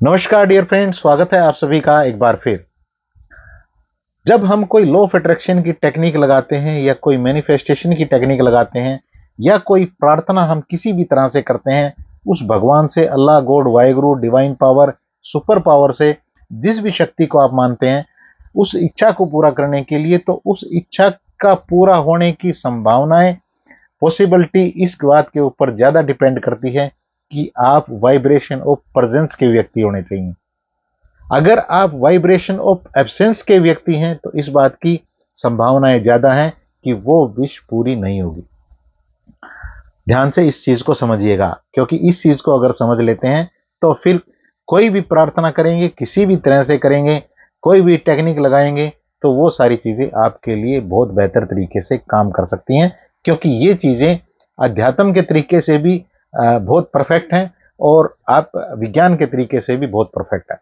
नमस्कार dear friends, स्वागत है आप सभी का एक बार फिर। जब हम कोई लॉ ऑफ अट्रैक्शन की टेक्निक लगाते हैं या कोई मैनिफेस्टेशन की टेक्निक लगाते हैं या कोई प्रार्थना हम किसी भी तरह से करते हैं, उस भगवान से, Allah, God, Waheguru, divine power, super power से, जिस भी शक्ति को आप मानते हैं, उस इच्छा को पूरा करने के लिए, तो उस इच्छा का पूरा होने की संभावनाएं, पॉसिबिलिटी इस बात के ऊपर ज्यादा डिपेंड करती है कि आप वाइब्रेशन ऑफ प्रेजेंस के व्यक्ति होने चाहिए। अगर आप वाइब्रेशन ऑफ एब्सेंस के व्यक्ति हैं तो इस बात की संभावनाएं ज्यादा हैं कि वो विश पूरी नहीं होगी। ध्यान से इस चीज को समझिएगा, क्योंकि इस चीज को अगर समझ लेते हैं तो फिर कोई भी प्रार्थना करेंगे, किसी भी तरह से करेंगे, कोई भी टेक्निक लगाएंगे, तो वो सारी चीजें आपके लिए बहुत बेहतर तरीके से काम कर सकती हैं, क्योंकि ये चीजें अध्यात्म के तरीके से भी बहुत परफेक्ट हैं और आप विज्ञान के तरीके से भी बहुत परफेक्ट है।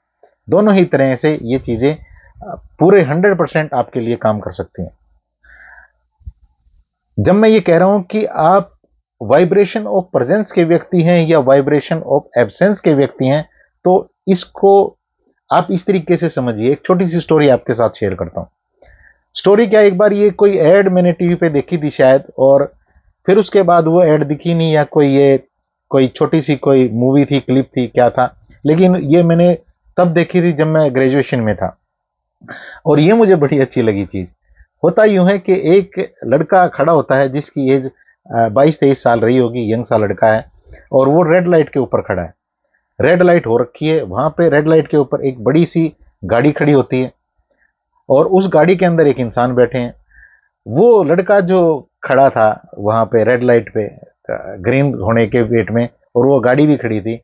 दोनों ही तरह से ये चीजें पूरे 100% आपके लिए काम कर सकती हैं। जब मैं ये कह रहा हूं कि आप वाइब्रेशन ऑफ प्रेजेंस के व्यक्ति हैं या वाइब्रेशन ऑफ एब्सेंस के व्यक्ति हैं, तो इसको आप इस तरीके से समझिए। एक छोटी सी स्टोरी आपके साथ शेयर करता हूं। स्टोरी क्या, एक बार ये कोई एड मैंने टीवी पे देखी थी शायद, और फिर उसके बाद वो एड दिखी नहीं, या कोई छोटी सी कोई मूवी थी, क्लिप थी, क्या था, लेकिन ये मैंने तब देखी थी जब मैं ग्रेजुएशन में था, और ये मुझे बड़ी अच्छी लगी चीज। होता यूं है कि एक लड़का खड़ा होता है जिसकी एज 22-23 साल रही होगी, यंग सा लड़का है, और वो रेड लाइट के ऊपर खड़ा है। रेड लाइट हो रखी है, वहां पे रेड लाइट के ऊपर एक बड़ी सी गाड़ी खड़ी होती है और उस गाड़ी के अंदर एक इंसान बैठे हैं। वो लड़का जो खड़ा था वहां पे रेड लाइट पे, ग्रीन होने के वेट में, और वो गाड़ी भी खड़ी थी,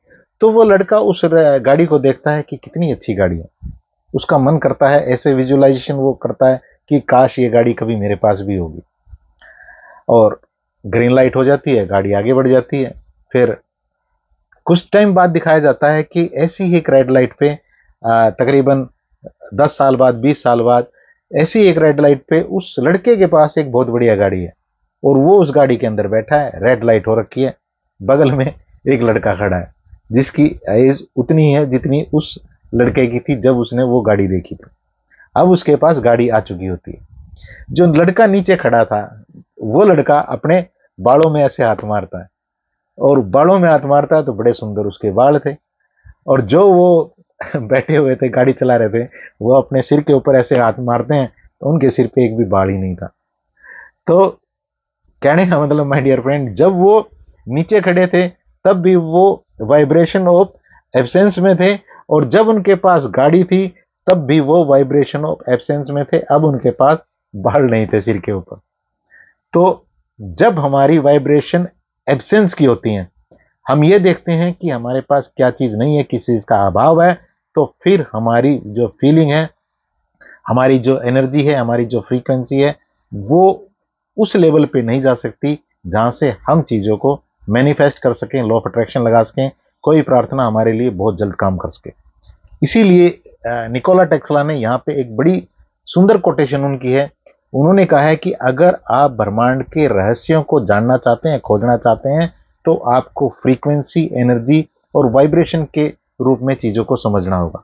तो वो लड़का उस गाड़ी को देखता है कि कितनी अच्छी गाड़ी है। उसका मन करता है, ऐसे विजुअलाइजेशन वो करता है कि काश ये गाड़ी कभी मेरे पास भी होगी। और ग्रीन लाइट हो जाती है, गाड़ी आगे बढ़ जाती है। फिर कुछ टाइम बाद दिखाया जाता है कि ऐसी ही एक रेड लाइट पे तकरीबन 10 साल बाद, 20 साल बाद, ऐसी एक रेड लाइट पे उस लड़के के पास एक बहुत बढ़िया गाड़ी है और वो उस गाड़ी के अंदर बैठा है, रेड लाइट हो रखी है, बगल में एक लड़का खड़ा है जिसकी एज उतनी है जितनी उस लड़के की थी जब उसने वो गाड़ी देखी थी। अब उसके पास गाड़ी आ चुकी होती है। जो लड़का नीचे खड़ा था, वो लड़का अपने बालों में ऐसे हाथ मारता है, और बालों में हाथ मारता है तो बड़े सुंदर उसके बाल थे, और जो वो बैठे हुए थे, गाड़ी चला रहे थे, वो अपने सिर के ऊपर ऐसे हाथ मारते हैं तो उनके सिर पे एक भी बाल ही नहीं था। तो कहने का मतलब माय डियर फ्रेंड, जब वो नीचे खड़े थे तब भी वो वाइब्रेशन ऑफ एब्सेंस में थे, और जब उनके पास गाड़ी थी तब भी वो वाइब्रेशन ऑफ एब्सेंस में थे। अब उनके पास बाल नहीं थे सिर के ऊपर। तो जब हमारी वाइब्रेशन एब्सेंस की होती है, हम ये देखते हैं कि हमारे पास क्या चीज नहीं है, किस चीज का अभाव है, तो फिर हमारी जो फीलिंग है, हमारी जो एनर्जी है, हमारी जो फ्रीक्वेंसी है, वो उस लेवल पे नहीं जा सकती जहां से हम चीजों को मैनिफेस्ट कर सकें, लॉ ऑफ अट्रैक्शन लगा सकें, कोई प्रार्थना हमारे लिए बहुत जल्द काम कर सके। इसीलिए निकोला टेस्ला ने यहाँ पे एक बड़ी सुंदर कोटेशन उनकी है। उन्होंने कहा है कि अगर आप ब्रह्मांड के रहस्यों को जानना चाहते हैं, खोजना चाहते हैं, तो आपको फ्रीक्वेंसी, एनर्जी और वाइब्रेशन के रूप में चीजों को समझना होगा।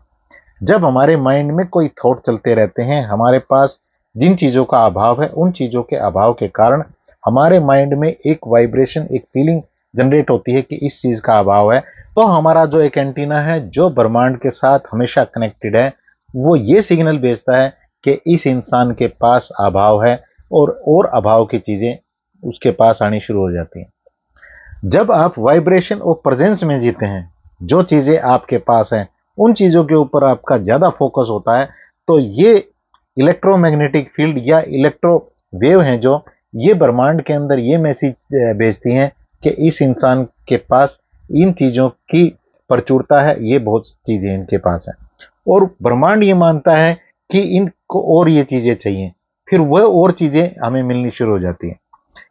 जब हमारे माइंड में कोई थॉट चलते रहते हैं, हमारे पास जिन चीजों का अभाव है, उन चीजों के अभाव के कारण हमारे माइंड में एक वाइब्रेशन, एक फीलिंग जनरेट होती है कि इस चीज का अभाव है। तो हमारा जो एक एंटीना है, जो ब्रह्मांड के साथ हमेशा कनेक्टेड है, वो ये सिग्नल भेजता है कि इस इंसान के पास अभाव है, और अभाव की चीजें उसके पास आनी शुरू हो जाती हैं। जब आप वाइब्रेशन और प्रेजेंस में जीते हैं, जो चीजें आपके पास हैं उन चीजों के ऊपर आपका ज्यादा फोकस होता है, तो ये इलेक्ट्रोमैग्नेटिक फील्ड या इलेक्ट्रो वेव हैं, जो ये ब्रह्मांड के अंदर ये मैसेज भेजती हैं कि इस इंसान के पास इन चीजों की प्रचुरता है, ये बहुत चीजें इनके पास हैं, और ब्रह्मांड ये मानता है कि इनको और ये चीजें चाहिए, फिर वह और चीजें हमें मिलनी शुरू हो जाती हैं।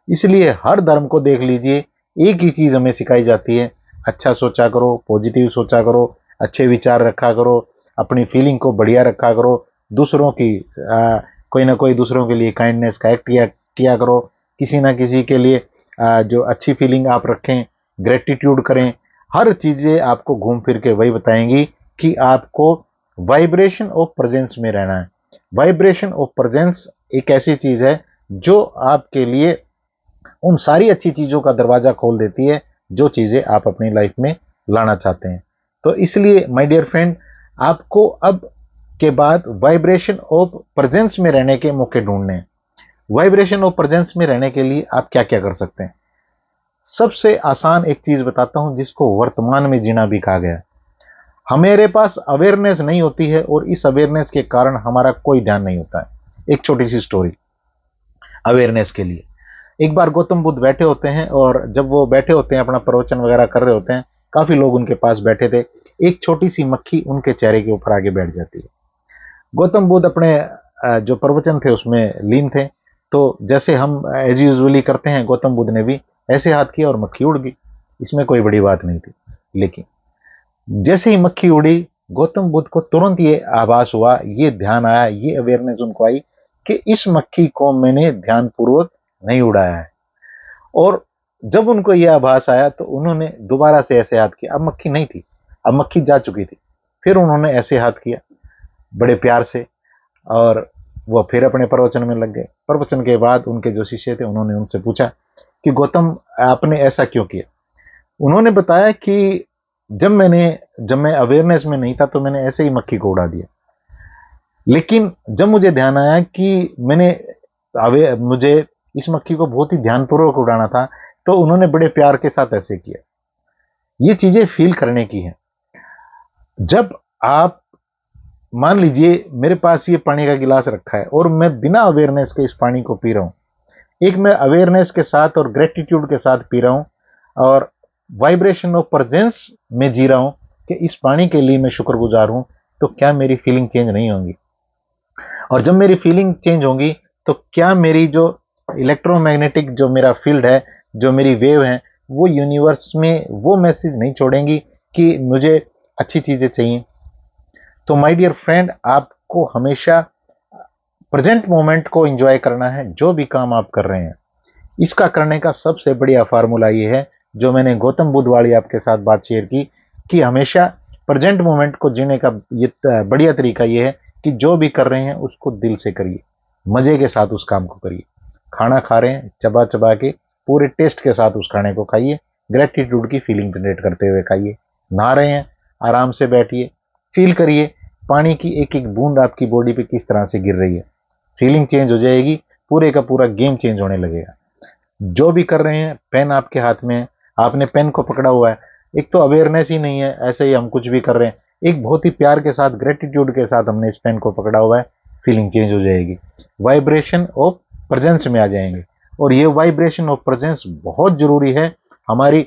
इसलिए हर धर्म को देख लीजिए, एक ही चीज हमें सिखाई जाती है, अच्छा सोचा करो, पॉजिटिव सोचा करो, अच्छे विचार रखा करो, अपनी फीलिंग को बढ़िया रखा करो, दूसरों की कोई ना कोई दूसरों के लिए काइंडनेस का एक्ट किया करो, किसी ना किसी के लिए जो अच्छी फीलिंग आप रखें, ग्रेटिट्यूड करें। हर चीजें आपको घूम फिर के वही बताएंगी कि आपको वाइब्रेशन ऑफ प्रेजेंस में रहना है। वाइब्रेशन ऑफ प्रेजेंस एक ऐसी चीज है जो आपके लिए उन सारी अच्छी चीजों का दरवाजा खोल देती है जो चीजें आप अपनी लाइफ में लाना चाहते हैं। तो इसलिए माय डियर फ्रेंड, आपको अब के बाद वाइब्रेशन ऑफ प्रेजेंस में रहने के मौके ढूंढने हैं। वाइब्रेशन ऑफ प्रेजेंस में रहने के लिए आप क्या क्या कर सकते हैं? सबसे आसान एक चीज बताता हूं जिसको वर्तमान में जीना भी कहा गया। हमारे पास अवेयरनेस नहीं होती है और इस अवेयरनेस के कारण हमारा कोई ध्यान नहीं होता है। एक छोटी सी स्टोरी अवेयरनेस के लिए। एक बार गौतम बुद्ध बैठे होते हैं और जब वो बैठे होते हैं अपना प्रवचन वगैरह कर रहे होते हैं, काफी लोग उनके पास बैठे थे। एक छोटी सी मक्खी उनके चेहरे के ऊपर आगे बैठ जाती है। गौतम बुद्ध अपने जो प्रवचन थे उसमें लीन थे, तो जैसे हम एज यूजुअली करते हैं, गौतम बुद्ध ने भी ऐसे हाथ किया और मक्खी उड़ गई। इसमें कोई बड़ी बात नहीं थी। लेकिन जैसे ही मक्खी उड़ी, गौतम बुद्ध को तुरंत ये आभास हुआ, ये ध्यान आया, ये अवेयरनेस उनको आई कि इस मक्खी को मैंने ध्यानपूर्वक नहीं उड़ाया है। और जब उनको यह आभास आया तो उन्होंने दोबारा से ऐसे हाथ किया। अब मक्खी नहीं थी, अब मक्खी जा चुकी थी। फिर उन्होंने ऐसे हाथ किया बड़े प्यार से और वो फिर अपने प्रवचन में लग गए। प्रवचन के बाद उनके जो शिष्य थे उन्होंने उनसे पूछा कि गौतम, आपने ऐसा क्यों किया? उन्होंने बताया कि जब मैं अवेयरनेस में नहीं था तो मैंने ऐसे ही मक्खी को उड़ा दिया, लेकिन जब मुझे ध्यान आया कि मुझे इस मक्खी को बहुत ही ध्यानपूर्वक उड़ाना था, तो उन्होंने बड़े प्यार के साथ ऐसे किया। ये चीजें फील करने की है। जब आप मान लीजिए मेरे पास ये पानी का गिलास रखा है और मैं बिना अवेयरनेस के इस पानी को पी रहा हूं, एक मैं अवेयरनेस के साथ और ग्रेटिट्यूड के साथ पी रहा हूं और वाइब्रेशन ऑफ प्रेजेंस में जी रहा हूं कि इस पानी के लिए मैं शुक्रगुजार हूं, तो क्या मेरी फीलिंग चेंज नहीं होंगी? और जब मेरी फीलिंग चेंज होंगी तो क्या मेरी जो इलेक्ट्रोमैग्नेटिक जो मेरा फील्ड है, जो मेरी वेव है, वो यूनिवर्स में वो मैसेज नहीं छोड़ेंगी कि मुझे अच्छी चीजें चाहिए? तो माय डियर फ्रेंड, आपको हमेशा प्रेजेंट मोमेंट को एंजॉय करना है। जो भी काम आप कर रहे हैं, इसका करने का सबसे बढ़िया फार्मूला ये है जो मैंने गौतम बुद्ध वाली आपके साथ बात शेयर की, कि हमेशा प्रेजेंट मोमेंट को जीने का ये बढ़िया तरीका ये है कि जो भी कर रहे हैं उसको दिल से करिए, मजे के साथ उस काम को करिए। खाना खा रहे हैं, चबा चबा के पूरे टेस्ट के साथ उस खाने को खाइए, ग्रेटिट्यूड की फीलिंग जनरेट करते हुए खाइए। नहा रहे हैं, आराम से बैठिए, फील करिए पानी की एक एक बूंद आपकी बॉडी पे किस तरह से गिर रही है। फीलिंग चेंज हो जाएगी, पूरे का पूरा गेम चेंज होने लगेगा। जो भी कर रहे हैं, पेन आपके हाथ में है, आपने पेन को पकड़ा हुआ है, एक तो अवेयरनेस ही नहीं है, ऐसे ही हम कुछ भी कर रहे हैं, एक बहुत ही प्यार के साथ, ग्रेटिट्यूड के साथ हमने इस पेन को पकड़ा हुआ है, फीलिंग चेंज हो जाएगी, वाइब्रेशन ऑफ प्रेजेंस में आ जाएंगे। और ये वाइब्रेशन ऑफ प्रेजेंस बहुत जरूरी है हमारी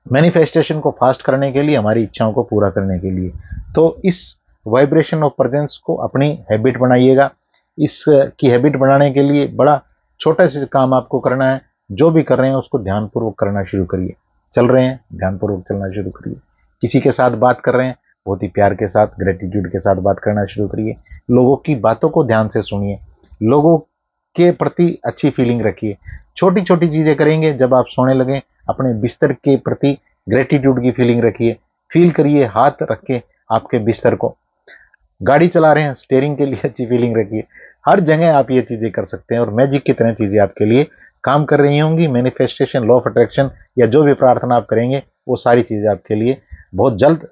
मैनिफेस्टेशन को फास्ट करने के लिए, हमारी इच्छाओं को पूरा करने के लिए। तो इस वाइब्रेशन ऑफ प्रेजेंस को अपनी हैबिट बनाइएगा। इसकी हैबिट बनाने के लिए बड़ा छोटा सा काम आपको करना है। जो भी कर रहे हैं उसको ध्यानपूर्वक करना शुरू करिए। चल रहे हैं, ध्यानपूर्वक चलना शुरू करिए। किसी के साथ बात कर रहे हैं, बहुत ही प्यार के साथ, ग्रेटिट्यूड के साथ बात करना शुरू करिए। लोगों की बातों को ध्यान से सुनिए, लोगों के प्रति अच्छी फीलिंग रखिए। छोटी छोटी चीजें करेंगे। जब आप सोने लगें, अपने बिस्तर के प्रति ग्रेटिट्यूड की फीलिंग रखिए। फील करिए, हाथ रख के आपके बिस्तर को। गाड़ी चला रहे हैं, स्टीयरिंग के लिए अच्छी फीलिंग रखिए। हर जगह आप ये चीजें कर सकते हैं और मैजिक की तरह चीजें आपके लिए काम कर रही होंगी। मैनिफेस्टेशन, लॉ ऑफ अट्रैक्शन या जो भी प्रार्थना आप करेंगे, वो सारी चीजें आपके लिए बहुत जल्द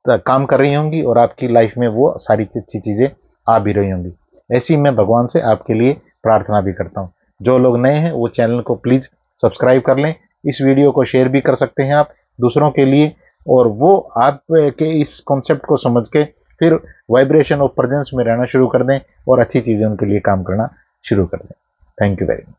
काम कर रही होंगी और आपकी लाइफ में वो सारी अच्छी चीजें आ भी रही होंगी। ऐसी मैं भगवान से आपके लिए प्रार्थना भी करता हूँ। जो लोग नए हैं वो चैनल को प्लीज सब्सक्राइब कर लें। इस वीडियो को शेयर भी कर सकते हैं आप दूसरों के लिए, और वो आपके इस कॉन्सेप्ट को समझ के फिर वाइब्रेशन ऑफ प्रेजेंस में रहना शुरू कर दें और अच्छी चीजें उनके लिए काम करना शुरू कर दें। Thank you very much.